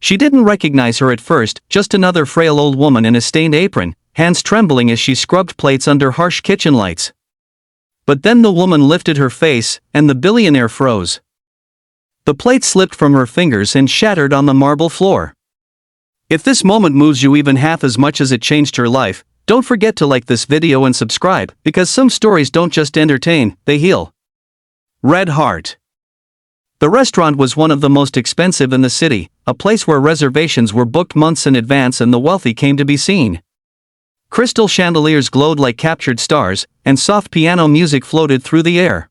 She didn't recognize her at first, just another frail old woman in a stained apron, hands trembling as she scrubbed plates under harsh kitchen lights. But then the woman lifted her face, and the billionaire froze. The plate slipped from her fingers and shattered on the marble floor. If this moment moves you even half as much as it changed her life, don't forget to like this video and subscribe, because some stories don't just entertain, they heal. Red Heart. The restaurant was one of the most expensive in the city, a place where reservations were booked months in advance and the wealthy came to be seen. Crystal chandeliers glowed like captured stars, and soft piano music floated through the air.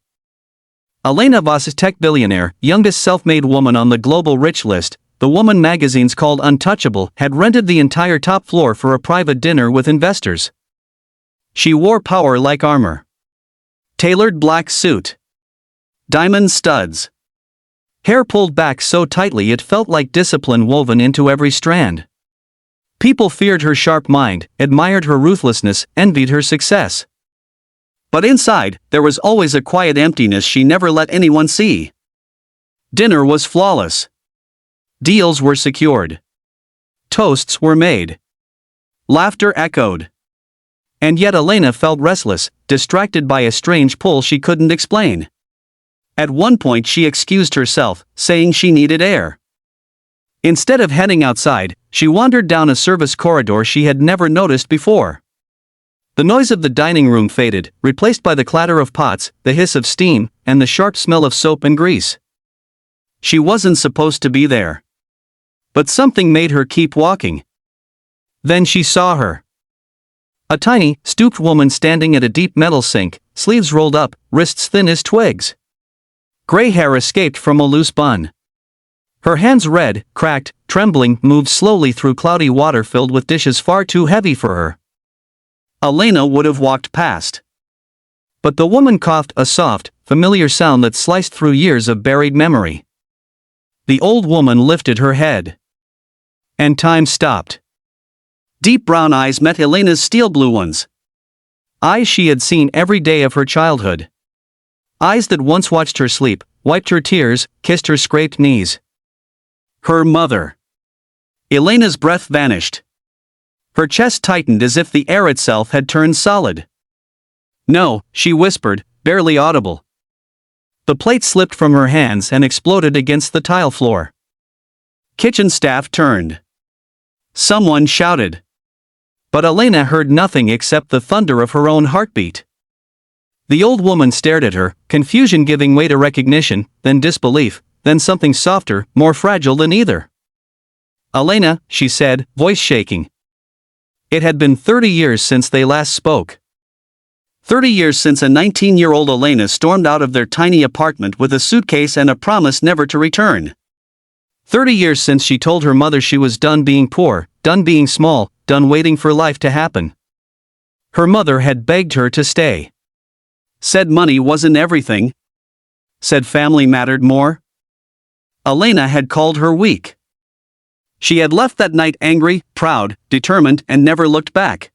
Elena Voss, tech billionaire, youngest self-made woman on the global rich list, the woman magazines called untouchable, had rented the entire top floor for a private dinner with investors. She wore power like armor. Tailored black suit. Diamond studs. Hair pulled back so tightly it felt like discipline woven into every strand. People feared her sharp mind, admired her ruthlessness, envied her success. But inside, there was always a quiet emptiness she never let anyone see. Dinner was flawless. Deals were secured. Toasts were made. Laughter echoed. And yet Elena felt restless, distracted by a strange pull she couldn't explain. At one point she excused herself, saying she needed air. Instead of heading outside, she wandered down a service corridor she had never noticed before. The noise of the dining room faded, replaced by the clatter of pots, the hiss of steam, and the sharp smell of soap and grease. She wasn't supposed to be there. But something made her keep walking. Then she saw her. A tiny, stooped woman standing at a deep metal sink, sleeves rolled up, wrists thin as twigs. Gray hair escaped from a loose bun. Her hands, red, cracked, trembling, moved slowly through cloudy water filled with dishes far too heavy for her. Elena would have walked past. But the woman coughed, a soft, familiar sound that sliced through years of buried memory. The old woman lifted her head. And time stopped. Deep brown eyes met Elena's steel blue ones. Eyes she had seen every day of her childhood. Eyes that once watched her sleep, wiped her tears, kissed her scraped knees. Her mother. Elena's breath vanished. Her chest tightened as if the air itself had turned solid. "No," she whispered, barely audible. The plate slipped from her hands and exploded against the tile floor. Kitchen staff turned. Someone shouted. But Elena heard nothing except the thunder of her own heartbeat. The old woman stared at her, confusion giving way to recognition, then disbelief, then something softer, more fragile than either. "Elena," she said, voice shaking. It had been 30 years since they last spoke. 30 years since a 19-year-old Elena stormed out of their tiny apartment with a suitcase and a promise never to return. 30 years since she told her mother she was done being poor, done being small, done waiting for life to happen. Her mother had begged her to stay. Said money wasn't everything. Said family mattered more. Elena had called her weak. She had left that night angry, proud, determined, and never looked back.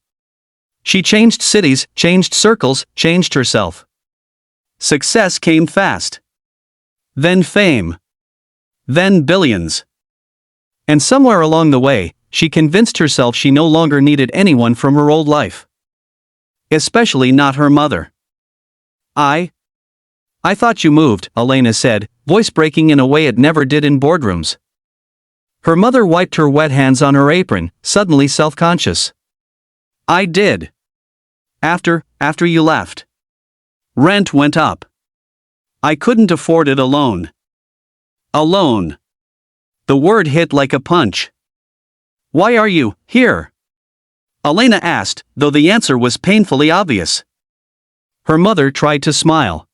She changed cities, changed circles, changed herself. Success came fast. Then fame. Then billions. And somewhere along the way, she convinced herself she no longer needed anyone from her old life. Especially not her mother. I thought you moved," Elena said, voice breaking in a way it never did in boardrooms. Her mother wiped her wet hands on her apron, suddenly self-conscious. "I did. After you left. Rent went up. I couldn't afford it alone." Alone. The word hit like a punch. "Why are you here?" Elena asked, though the answer was painfully obvious. Her mother tried to smile.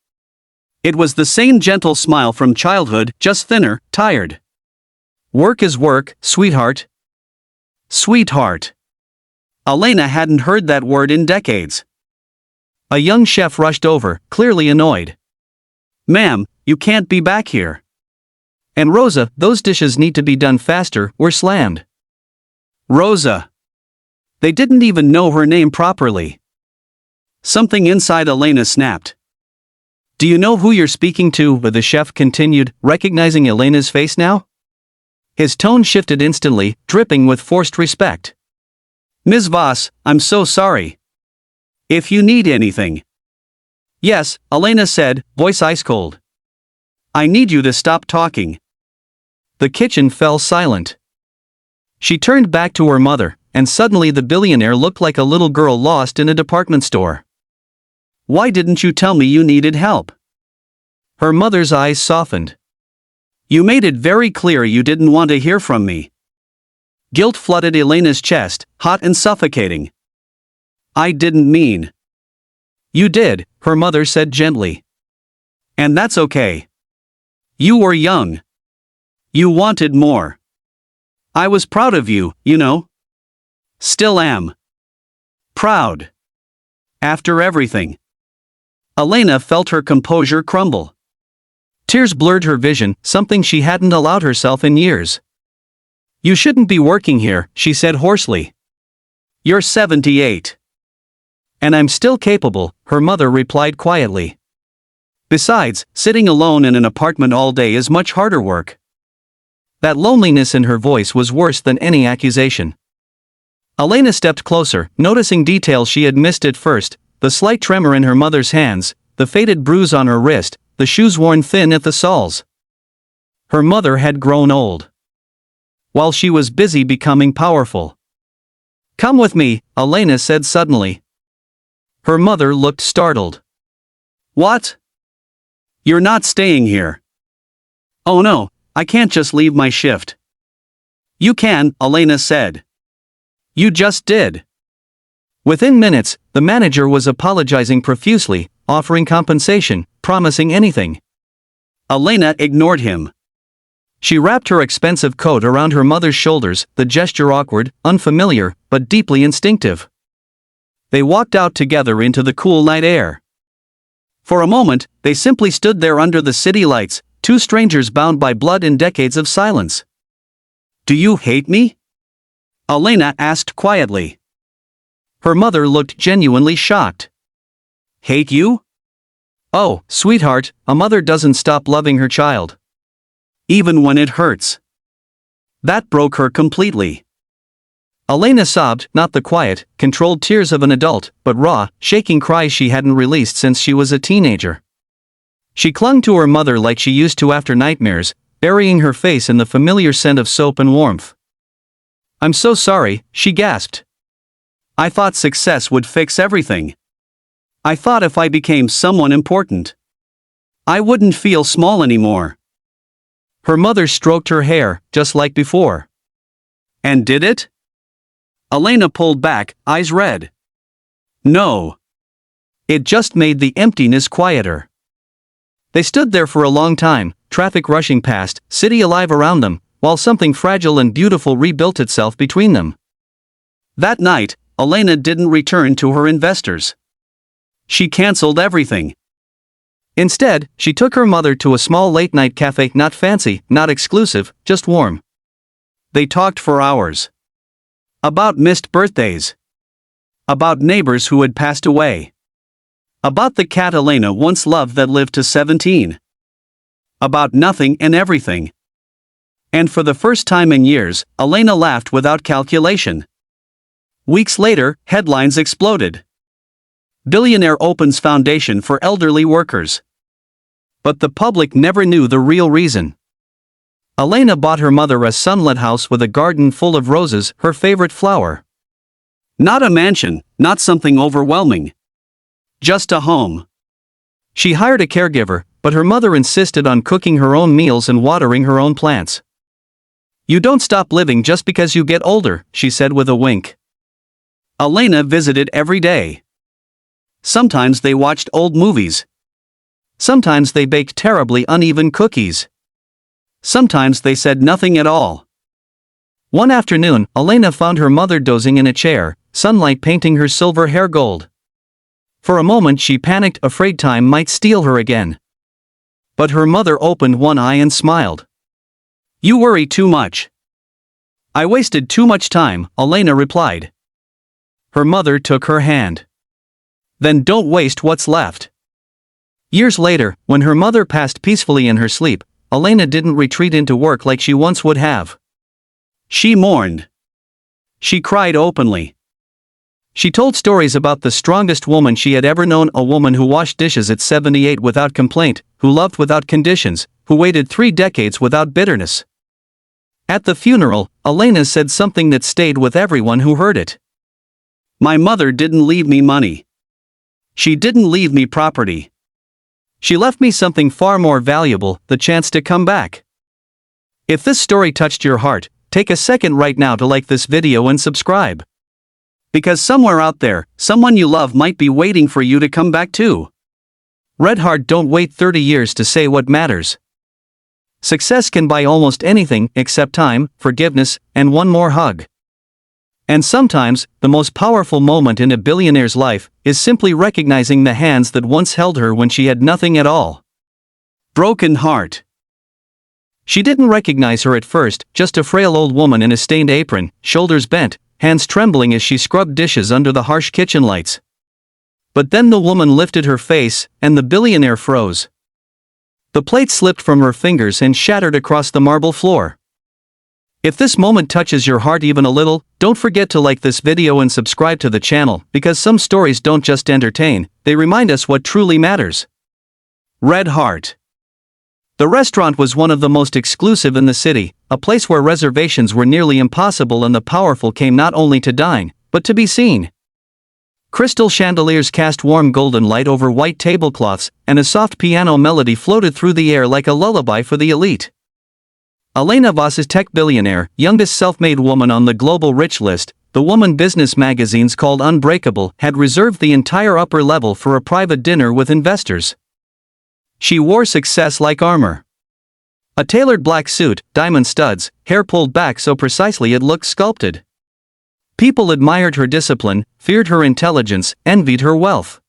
It was the same gentle smile from childhood, just thinner, tired. "Work is work, sweetheart." Sweetheart. Elena hadn't heard that word in decades. A young chef rushed over, clearly annoyed. "Ma'am, you can't be back here." And "Rosa, those dishes need to be done faster," were slammed. Rosa. They didn't even know her name properly. Something inside Elena snapped. "Do you know who you're speaking to?" the chef continued, recognizing Elena's face now. His tone shifted instantly, dripping with forced respect. "Ms. Voss, I'm so sorry. If you need anything." "Yes," Elena said, voice ice cold. "I need you to stop talking." The kitchen fell silent. She turned back to her mother, and suddenly the billionaire looked like a little girl lost in a department store. "Why didn't you tell me you needed help?" Her mother's eyes softened. "You made it very clear you didn't want to hear from me." Guilt flooded Elena's chest, hot and suffocating. "I didn't mean." "You did," her mother said gently. "And that's okay. You were young. You wanted more. I was proud of you, you know. Still am. Proud. After everything." Elena felt her composure crumble. Tears blurred her vision, something she hadn't allowed herself in years. "You shouldn't be working here," she said hoarsely. "You're 78. And I'm still capable," her mother replied quietly. "Besides, sitting alone in an apartment all day is much harder work." That loneliness in her voice was worse than any accusation. Elena stepped closer, noticing details she had missed at first: the slight tremor in her mother's hands, the faded bruise on her wrist, the shoes worn thin at the soles. Her mother had grown old, while she was busy becoming powerful. "Come with me," Elena said suddenly. Her mother looked startled. "What? You're not staying here?" "Oh no, I can't just leave my shift." "You can," Elena said. "You just did." Within minutes, the manager was apologizing profusely, offering compensation, promising anything. Elena ignored him. She wrapped her expensive coat around her mother's shoulders, the gesture awkward, unfamiliar, but deeply instinctive. They walked out together into the cool night air. For a moment, they simply stood there under the city lights, two strangers bound by blood and decades of silence. "Do you hate me?" Elena asked quietly. Her mother looked genuinely shocked. "Hate you? Oh, sweetheart, a mother doesn't stop loving her child. Even when it hurts." That broke her completely. Elena sobbed, not the quiet, controlled tears of an adult, but raw, shaking cries she hadn't released since she was a teenager. She clung to her mother like she used to after nightmares, burying her face in the familiar scent of soap and warmth. "I'm so sorry," she gasped. "I thought success would fix everything. I thought if I became someone important, I wouldn't feel small anymore." Her mother stroked her hair, just like before. "And did it?" Elena pulled back, eyes red. "No. It just made the emptiness quieter." They stood there for a long time, traffic rushing past, city alive around them, while something fragile and beautiful rebuilt itself between them. That night, Elena didn't return to her investors. She canceled everything. Instead, she took her mother to a small late-night cafe, not fancy, not exclusive, just warm. They talked for hours. About missed birthdays. About neighbors who had passed away. About the cat Elena once loved that lived to 17. About nothing and everything. And for the first time in years, Elena laughed without calculation. Weeks later, headlines exploded. Billionaire opens foundation for elderly workers. But the public never knew the real reason. Elena bought her mother a sunlit house with a garden full of roses, her favorite flower. Not a mansion, not something overwhelming. Just a home. She hired a caregiver, but her mother insisted on cooking her own meals and watering her own plants. "You don't stop living just because you get older," she said with a wink. Elena visited every day. Sometimes they watched old movies. Sometimes they baked terribly uneven cookies. Sometimes they said nothing at all. One afternoon, Elena found her mother dozing in a chair, sunlight painting her silver hair gold. For a moment she panicked, afraid time might steal her again. But her mother opened one eye and smiled. "You worry too much." "I wasted too much time," Elena replied. Her mother took her hand. "Then don't waste what's left." Years later, when her mother passed peacefully in her sleep, Elena didn't retreat into work like she once would have. She mourned. She cried openly. She told stories about the strongest woman she had ever known, a woman who washed dishes at 78 without complaint, who loved without conditions, who waited 3 decades without bitterness. At the funeral, Elena said something that stayed with everyone who heard it. My mother didn't leave me money. She didn't leave me property. She left me something far more valuable, the chance to come back. If this story touched your heart, take a second right now to like this video and subscribe. Because somewhere out there, someone you love might be waiting for you to come back too. Red heart, don't wait 30 years to say what matters. Success can buy almost anything except time, forgiveness, and one more hug. And sometimes, the most powerful moment in a billionaire's life is simply recognizing the hands that once held her when she had nothing at all. Broken heart. She didn't recognize her at first, just a frail old woman in a stained apron, shoulders bent, hands trembling as she scrubbed dishes under the harsh kitchen lights. But then the woman lifted her face, and the billionaire froze. The plate slipped from her fingers and shattered across the marble floor. If this moment touches your heart even a little, don't forget to like this video and subscribe to the channel, because some stories don't just entertain, they remind us what truly matters. Red heart. The restaurant was one of the most exclusive in the city, a place where reservations were nearly impossible and the powerful came not only to dine, but to be seen. Crystal chandeliers cast warm golden light over white tablecloths, and a soft piano melody floated through the air like a lullaby for the elite. Elena Voss's tech billionaire, youngest self-made woman on the global rich list, the woman business magazines called Unbreakable, had reserved the entire upper level for a private dinner with investors. She wore success like armor. A tailored black suit, diamond studs, hair pulled back so precisely it looked sculpted. People admired her discipline, feared her intelligence, envied her wealth.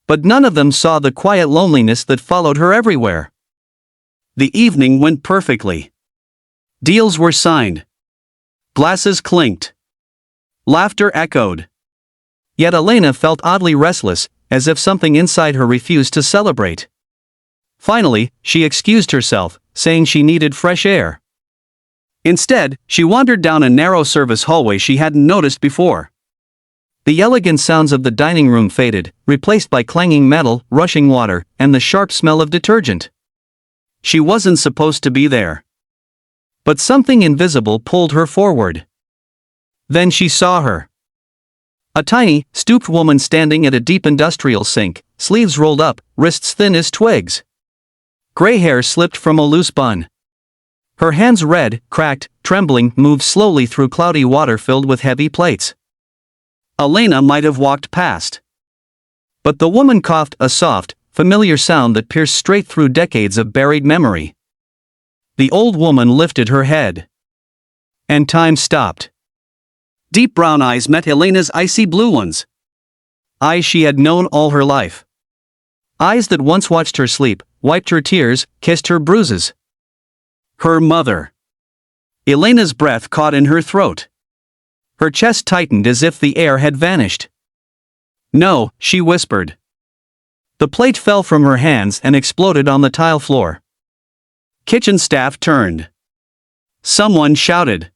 But none of them saw the quiet loneliness that followed her everywhere. The evening went perfectly. Deals were signed. Glasses clinked. Laughter echoed. Yet Elena felt oddly restless, as if something inside her refused to celebrate. Finally, she excused herself, saying she needed fresh air. Instead, she wandered down a narrow service hallway she hadn't noticed before. The elegant sounds of the dining room faded, replaced by clanging metal, rushing water, and the sharp smell of detergent. She wasn't supposed to be there. But something invisible pulled her forward. Then she saw her. A tiny, stooped woman standing at a deep industrial sink, sleeves rolled up, wrists thin as twigs. Gray hair slipped from a loose bun. Her hands, red, cracked, trembling, moved slowly through cloudy water filled with heavy plates. Elena might have walked past. But the woman coughed, a soft, familiar sound that pierced straight through decades of buried memory. The old woman lifted her head. And time stopped. Deep brown eyes met Elena's icy blue ones. Eyes she had known all her life. Eyes that once watched her sleep, wiped her tears, kissed her bruises. Her mother. Elena's breath caught in her throat. Her chest tightened as if the air had vanished. No, she whispered. The plate fell from her hands and exploded on the tile floor. Kitchen staff turned. Someone shouted.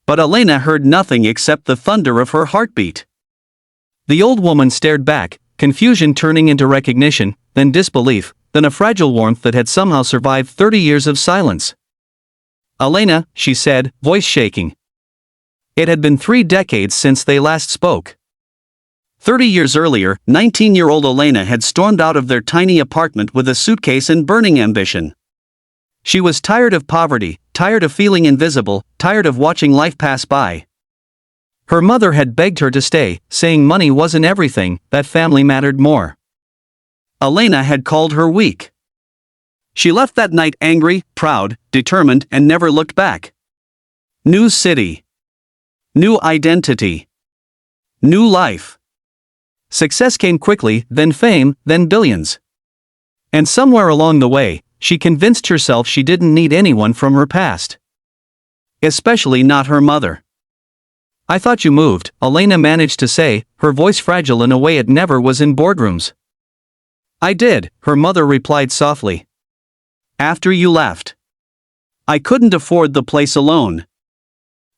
But Elena heard nothing except the thunder of her heartbeat. The old woman stared back, confusion turning into recognition, then disbelief, then a fragile warmth that had somehow survived 30 years of silence. Elena, she said, voice shaking. It had been 3 decades since they last spoke. 30 years earlier, 19-year-old Elena had stormed out of their tiny apartment with a suitcase and burning ambition. She was tired of poverty, tired of feeling invisible, tired of watching life pass by. Her mother had begged her to stay, saying money wasn't everything, that family mattered more. Elena had called her weak. She left that night angry, proud, determined, and never looked back. New city. New identity. New life. Success came quickly, then fame, then billions. And somewhere along the way, she convinced herself she didn't need anyone from her past. Especially not her mother. I thought you moved, Elena managed to say, her voice fragile in a way it never was in boardrooms. I did, her mother replied softly. After you left. I couldn't afford the place alone.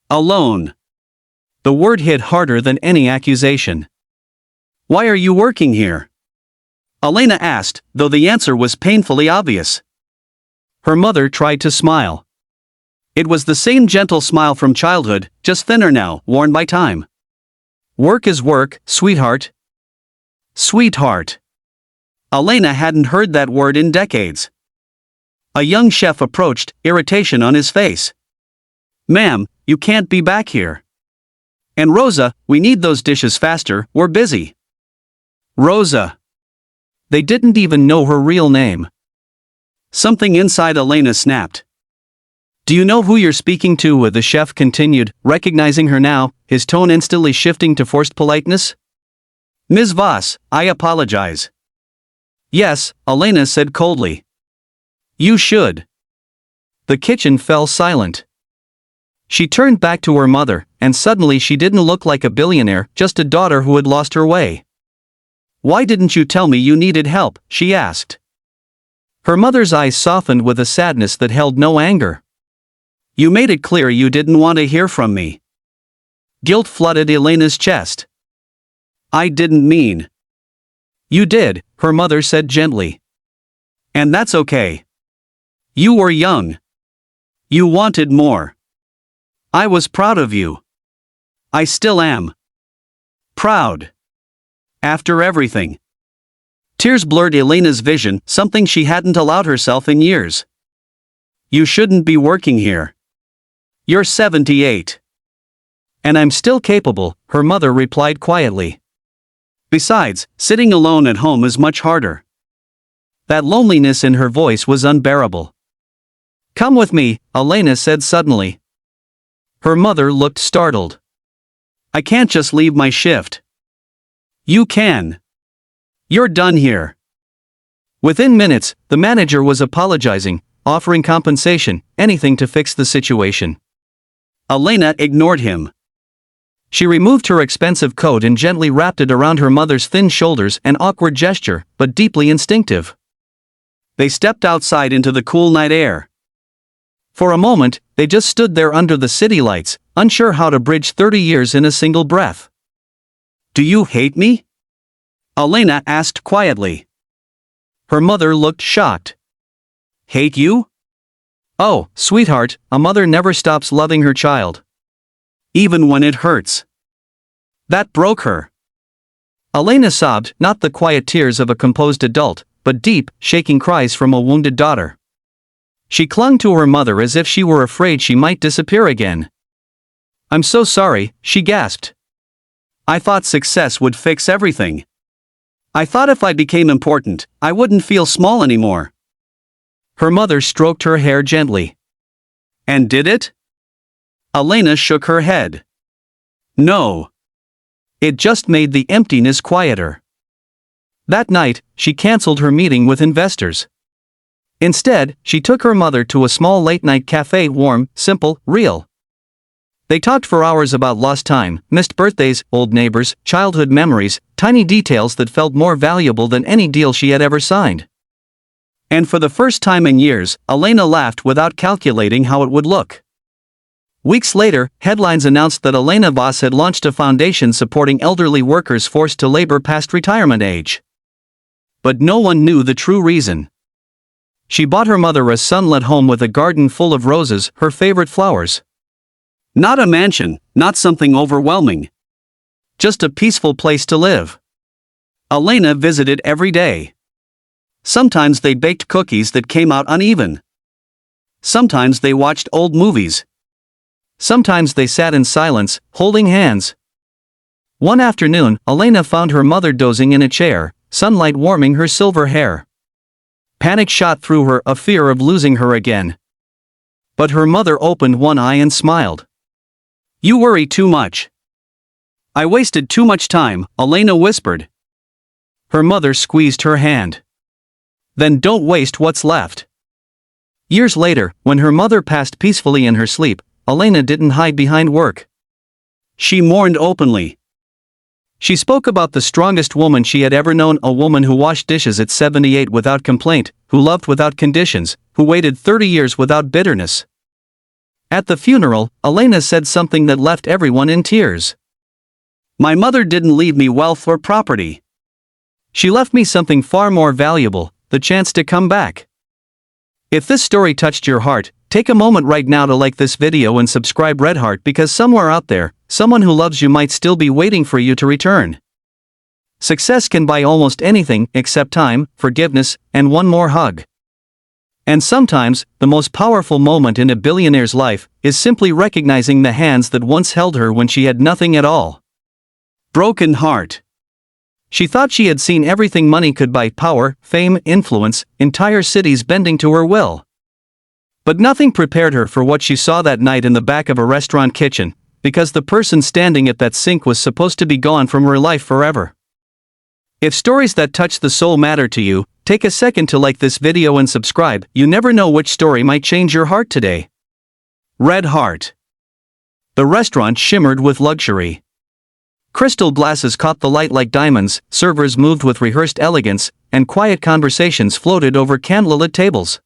Alone. The word hit harder than any accusation. Why are you working here? Elena asked, though the answer was painfully obvious. Her mother tried to smile. It was the same gentle smile from childhood, just thinner now, worn by time. Work is work, sweetheart. Sweetheart. Elena hadn't heard that word in decades. A young chef approached, irritation on his face. Ma'am, you can't be back here. And Rosa, we need those dishes faster, we're busy. Rosa. They didn't even know her real name. Something inside Elena snapped. Do you know who you're speaking to? The chef continued, recognizing her now, his tone instantly shifting to forced politeness. Ms. Voss, I apologize. Yes, Elena said coldly. You should. The kitchen fell silent. She turned back to her mother, and suddenly she didn't look like a billionaire, just a daughter who had lost her way. Why didn't you tell me you needed help? She asked. Her mother's eyes softened with a sadness that held no anger. You made it clear you didn't want to hear from me. Guilt flooded Elena's chest. I didn't mean. You did, her mother said gently. And that's okay. You were young. You wanted more. I was proud of you. I still am. Proud. After everything. Tears blurred Elena's vision, something she hadn't allowed herself in years. You shouldn't be working here. You're 78. And I'm still capable, her mother replied quietly. Besides, sitting alone at home is much harder. That loneliness in her voice was unbearable. Come with me, Elena said suddenly. Her mother looked startled. I can't just leave my shift. You can. You're done here. Within minutes, the manager was apologizing, offering compensation, anything to fix the situation. Elena ignored him. She removed her expensive coat and gently wrapped it around her mother's thin shoulders, an awkward gesture, but deeply instinctive. They stepped outside into the cool night air. For a moment, they just stood there under the city lights, unsure how to bridge 30 years in a single breath. Do you hate me? Elena asked quietly. Her mother looked shocked. Hate you? Oh, sweetheart, a mother never stops loving her child. Even when it hurts. That broke her. Elena sobbed, not the quiet tears of a composed adult, but deep, shaking cries from a wounded daughter. She clung to her mother as if she were afraid she might disappear again. I'm so sorry, she gasped. I thought success would fix everything. I thought if I became important, I wouldn't feel small anymore. Her mother stroked her hair gently. And did it? Elena shook her head. No. It just made the emptiness quieter. That night, she canceled her meeting with investors. Instead, she took her mother to a small late-night cafe, warm, simple, real. They talked for hours about lost time, missed birthdays, old neighbors, childhood memories, tiny details that felt more valuable than any deal she had ever signed. And for the first time in years, Elena laughed without calculating how it would look. Weeks later, headlines announced that Elena Voss had launched a foundation supporting elderly workers forced to labor past retirement age. But no one knew the true reason. She bought her mother a sunlit home with a garden full of roses, her favorite flowers. Not a mansion, not something overwhelming. Just a peaceful place to live. Elena visited every day. Sometimes they baked cookies that came out uneven. Sometimes they watched old movies. Sometimes they sat in silence, holding hands. One afternoon, Elena found her mother dozing in a chair, sunlight warming her silver hair. Panic shot through her, a fear of losing her again. But her mother opened one eye and smiled. You worry too much. I wasted too much time, Elena whispered. Her mother squeezed her hand. Then don't waste what's left. Years later, when her mother passed peacefully in her sleep, Elena didn't hide behind work. She mourned openly. She spoke about the strongest woman she had ever known, a woman who washed dishes at 78 without complaint, who loved without conditions, who waited 30 years without bitterness. At the funeral, Elena said something that left everyone in tears. My mother didn't leave me wealth or property. She left me something far more valuable, the chance to come back. If this story touched your heart, take a moment right now to like this video and subscribe Red Heart, because somewhere out there, someone who loves you might still be waiting for you to return. Success can buy almost anything except time, forgiveness, and one more hug. And sometimes, the most powerful moment in a billionaire's life is simply recognizing the hands that once held her when she had nothing at all. Broken heart. She thought she had seen everything money could buy: power, fame, influence, entire cities bending to her will. But nothing prepared her for what she saw that night in the back of a restaurant kitchen, because the person standing at that sink was supposed to be gone from her life forever. If stories that touch the soul matter to you, take a second to like this video and subscribe. You never know which story might change your heart today. Red Heart. The restaurant shimmered with luxury. Crystal glasses caught the light like diamonds, servers moved with rehearsed elegance, and quiet conversations floated over candlelit tables.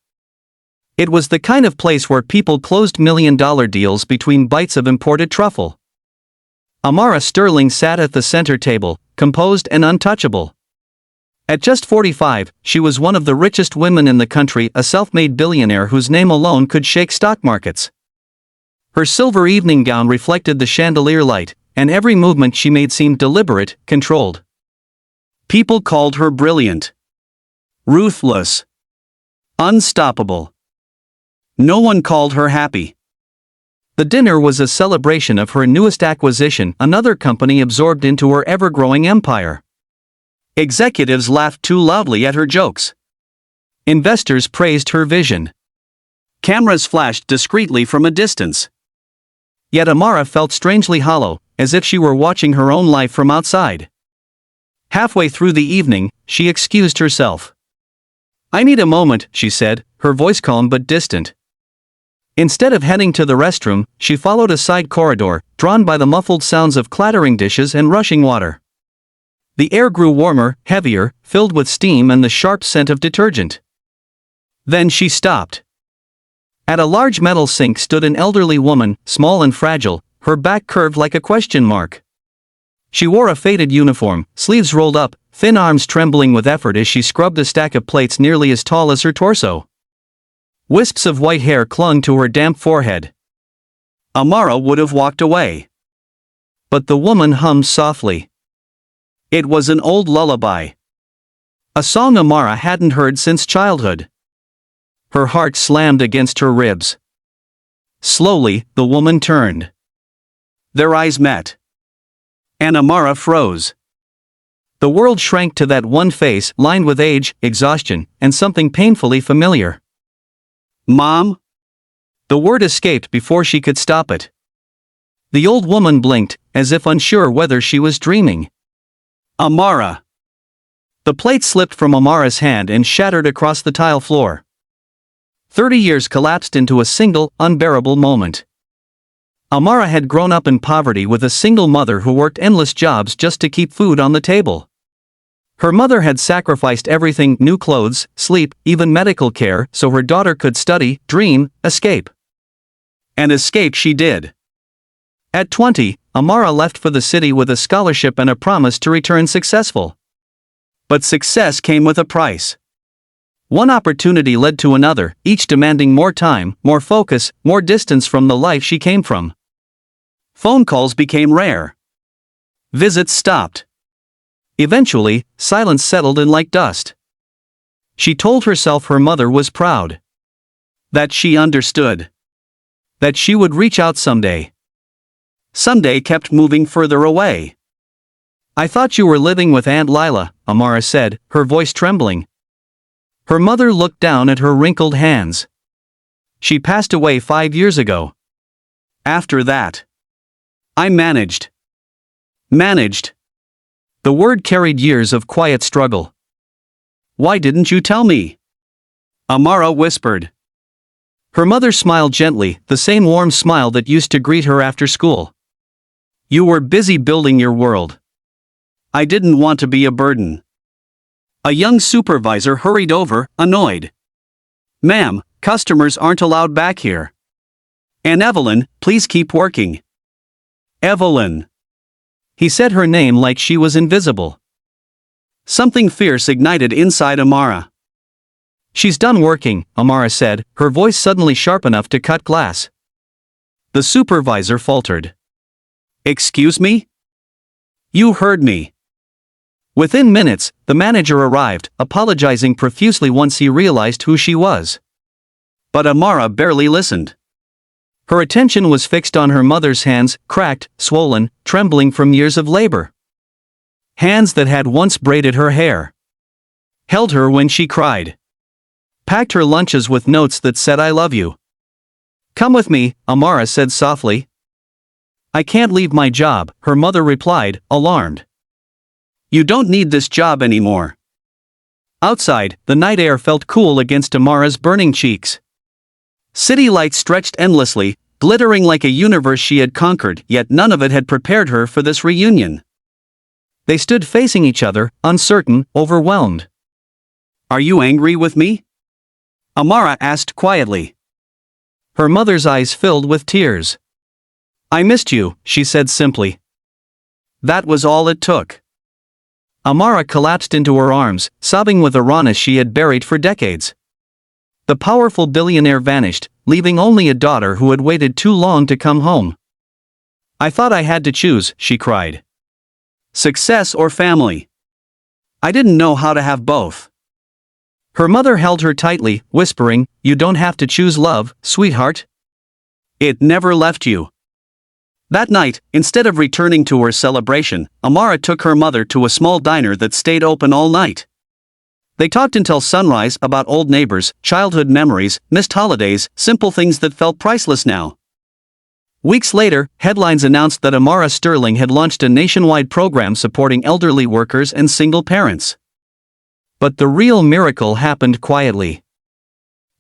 It was the kind of place where people closed million-dollar deals between bites of imported truffle. Amara Sterling sat at the center table, composed and untouchable. At just 45, she was one of the richest women in the country, a self-made billionaire whose name alone could shake stock markets. Her silver evening gown reflected the chandelier light, and every movement she made seemed deliberate, controlled. People called her brilliant, ruthless, unstoppable. No one called her happy. The dinner was a celebration of her newest acquisition, another company absorbed into her ever-growing empire. Executives laughed too loudly at her jokes. Investors praised her vision. Cameras flashed discreetly from a distance. Yet Amara felt strangely hollow, as if she were watching her own life from outside. Halfway through the evening, she excused herself. "I need a moment," she said, her voice calm but distant. Instead of heading to the restroom, she followed a side corridor, drawn by the muffled sounds of clattering dishes and rushing water. The air grew warmer, heavier, filled with steam and the sharp scent of detergent. Then she stopped. At a large metal sink stood an elderly woman, small and fragile, her back curved like a question mark. She wore a faded uniform, sleeves rolled up, thin arms trembling with effort as she scrubbed a stack of plates nearly as tall as her torso. Wisps of white hair clung to her damp forehead. Amara would have walked away. But the woman hummed softly. It was an old lullaby. A song Amara hadn't heard since childhood. Her heart slammed against her ribs. Slowly, the woman turned. Their eyes met. And Amara froze. The world shrank to that one face, lined with age, exhaustion, and something painfully familiar. "Mom?" The word escaped before she could stop it. The old woman blinked, as if unsure whether she was dreaming. "Amara." The plate slipped from Amara's hand and shattered across the tile floor. 30 years collapsed into a single, unbearable moment. Amara had grown up in poverty with a single mother who worked endless jobs just to keep food on the table. Her mother had sacrificed everything: new clothes, sleep, even medical care, so her daughter could study, dream, escape. And escape she did. At 20, Amara left for the city with a scholarship and a promise to return successful. But success came with a price. One opportunity led to another, each demanding more time, more focus, more distance from the life she came from. Phone calls became rare. Visits stopped. Eventually, silence settled in like dust. She told herself her mother was proud. That she understood. That she would reach out someday. Someday kept moving further away. "I thought you were living with Aunt Lila," Amara said, her voice trembling. Her mother looked down at her wrinkled hands. "She passed away 5 years ago." "After that, I managed." Managed. The word carried years of quiet struggle. "Why didn't you tell me?" Amara whispered. Her mother smiled gently, the same warm smile that used to greet her after school. "You were busy building your world. I didn't want to be a burden." A young supervisor hurried over, annoyed. "Ma'am, customers aren't allowed back here." And Evelyn, please keep working. Evelyn. He said her name like she was invisible. Something fierce ignited inside Amara. She's done working, Amara said, her voice suddenly sharp enough to cut glass. The supervisor faltered. Excuse me? You heard me. Within minutes, the manager arrived, apologizing profusely once he realized who she was. But Amara barely listened. Her attention was fixed on her mother's hands, cracked, swollen, trembling from years of labor. Hands that had once braided her hair. Held her when she cried. Packed her lunches with notes that said I love you. Come with me, Amara said softly. I can't leave my job, her mother replied, alarmed. You don't need this job anymore. Outside, the night air felt cool against Amara's burning cheeks. City lights stretched endlessly, glittering like a universe she had conquered, yet none of it had prepared her for this reunion. They stood facing each other, uncertain, overwhelmed. Are you angry with me? Amara asked quietly. Her mother's eyes filled with tears. I missed you, she said simply. That was all it took. Amara collapsed into her arms, sobbing with a rawness she had buried for decades. The powerful billionaire vanished, leaving only a daughter who had waited too long to come home. I thought I had to choose, she cried. Success or family? I didn't know how to have both. Her mother held her tightly, whispering, You don't have to choose love, sweetheart. It never left you. That night, instead of returning to her celebration, Amara took her mother to a small diner that stayed open all night. They talked until sunrise about old neighbors, childhood memories, missed holidays, simple things that felt priceless now. Weeks later, headlines announced that Amara Sterling had launched a nationwide program supporting elderly workers and single parents. But the real miracle happened quietly.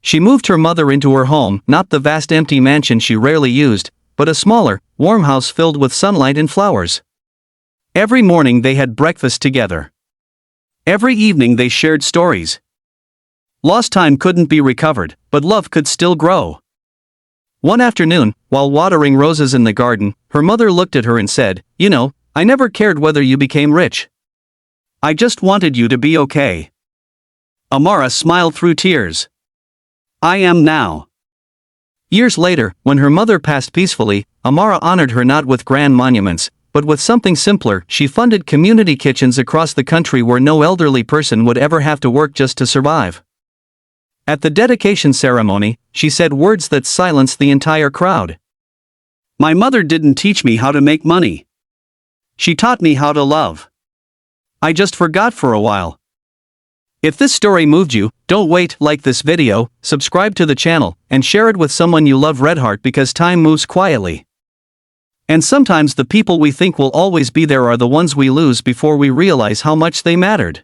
She moved her mother into her home, not the vast empty mansion she rarely used, but a smaller, warm house filled with sunlight and flowers. Every morning they had breakfast together. Every evening they shared stories. Lost time couldn't be recovered, but love could still grow. One afternoon, while watering roses in the garden, her mother looked at her and said, You know, I never cared whether you became rich. I just wanted you to be okay. Amara smiled through tears. I am now. Years later, when her mother passed peacefully, Amara honored her not with grand monuments, but with something simpler. She funded community kitchens across the country where no elderly person would ever have to work just to survive. At the dedication ceremony, she said words that silenced the entire crowd. My mother didn't teach me how to make money. She taught me how to love. I just forgot for a while. If this story moved you, don't wait, like this video, subscribe to the channel, and share it with someone you love. Redheart, because time moves quietly. And sometimes the people we think will always be there are the ones we lose before we realize how much they mattered.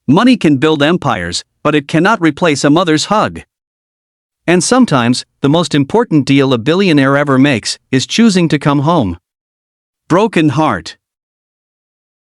Money can build empires, but it cannot replace a mother's hug. And sometimes, the most important deal a billionaire ever makes is choosing to come home. Broken heart.